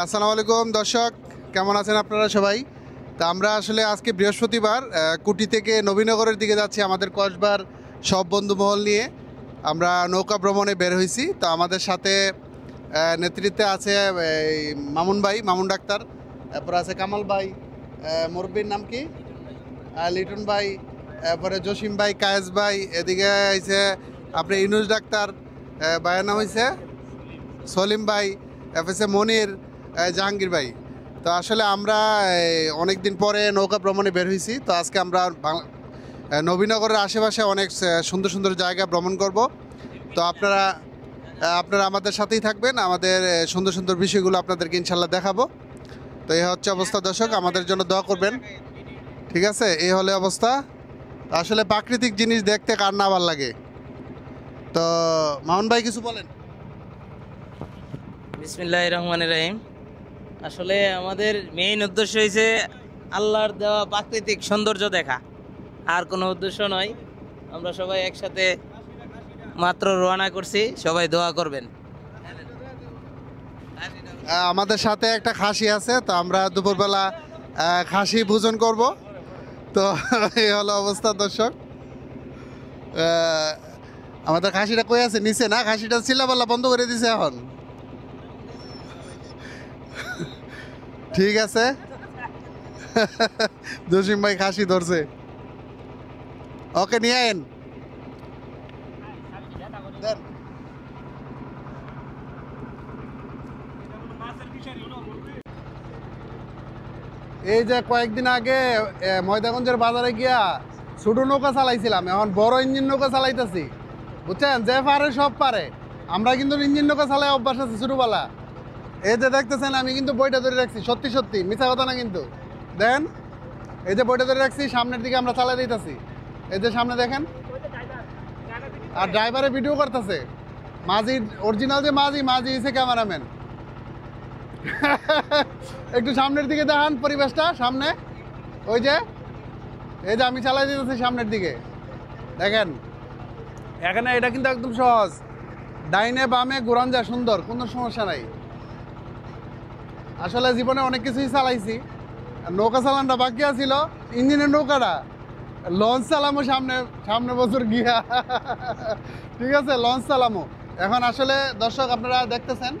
আসসালামু আলাইকুম দর্শক, কেমন আছেন আপনারা সবাই? তা আমরা আসলে আজকে বৃহস্পতিবার কুটি থেকে নবীনগরের দিকে যাচ্ছি আমাদের কসবার সব বন্ধু মহল নিয়ে। আমরা নৌকা ভ্রমণে বের হয়েছি। তো আমাদের সাথে নেতৃত্বে আছে এই মামুন ডাক্তার, তারপর আছে কামাল ভাই, মুরব্বীর নাম কি, লিটন ভাই, তারপরে জসিম ভাই, কায়েস ভাই, এদিকে হয়েছে আপনি ইনুস ডাক্তার, ভাইয়ের নাম হয়েছে সলিম ভাই, এফএসএ মনির, জাহাঙ্গীর ভাই। তো আসলে আমরা অনেক দিন পরে নৌকা ভ্রমণে বের হয়েছি। তো আজকে আমরা নবীনগরের আশেপাশে অনেক সুন্দর সুন্দর জায়গা ভ্রমণ করব। তো আপনারা আপনারা আমাদের সাথেই থাকবেন, আমাদের সুন্দর সুন্দর বিষয়গুলো আপনাদেরকে ইনশাল্লাহ দেখাবো। তো এই হচ্ছে অবস্থা দর্শক, আমাদের জন্য দোয়া করবেন, ঠিক আছে? এই হলে অবস্থা। আসলে প্রাকৃতিক জিনিস দেখতে কার না ভালো লাগে। তো মামুন ভাই কিছু বলেন। বিসমিল্লাহির রহমানির রহিম। আসলে আমাদের মেইন উদ্দেশ্য হয়েছে আল্লাহর দেওয়া প্রাকৃতিক সৌন্দর্য দেখা, আর কোনো উদ্দেশ্য নয়। আমরা সবাই একসাথে মাত্র রওনা করছি, সবাই দোয়া করবেন। আমাদের সাথে একটা খাসি আছে, তো আমরা দুপুরবেলা খাসি ভোজন করব। তো এই হলো অবস্থা দর্শক। আমাদের খাসিটা কই আছে? নিচে না? খাসিটা চিল্লাপাল্লা বন্ধ করে দিছে এখন। ঠিক আছে, জসিম ভাই খাসি ধরছে, ওকে নিয়ে আইন। দেন। এই যে কয়েকদিন আগে ময়দাগঞ্জের বাজারে গিয়া ছোট নৌকা চালাইছিলাম, এখন বড় ইঞ্জিন নৌকা চালাইতেছি, বুঝছেন? যে পারে সব পারে। আমরা কিন্তু ইঞ্জিন নৌকা চালাই অভ্যাস আছে ছোটবেলা। এই যে দেখতেছেন আমি কিন্তু বইটা ধরে রাখছি, সত্যি সত্যি, মিথ্যা কথা না কিন্তু। দেন, এই যে বইটা ধরে রাখছি, সামনের দিকে আমরা চালাই দিতেছি। এই যে সামনে দেখেন, আর ড্রাইভারে ভিডিও করতেছে। মাঝি অরিজিনাল, যে মাঝি হচ্ছে ক্যামেরাম্যান। একটু সামনের দিকে দেখান পরিবেশটা, সামনে ওই যে, এই যে আমি চালাই দিতেছি সামনের দিকে, দেখেন। এখানে এটা কিন্তু একদম সহজ, ডাইনে বামে ঘুরান যায়, সুন্দর, কোনো সমস্যা নাই। আসলে জীবনে অনেক কিছুই চালাইছি, নৌকা চালানটা বাকি আছিল, ইঞ্জিনের নৌকাটা। লঞ্চ চালামো সামনে বছর গিয়া। ঠিক আছে, লঞ্চ চালামো এখন। আসলে দর্শক আপনারা দেখতেছেন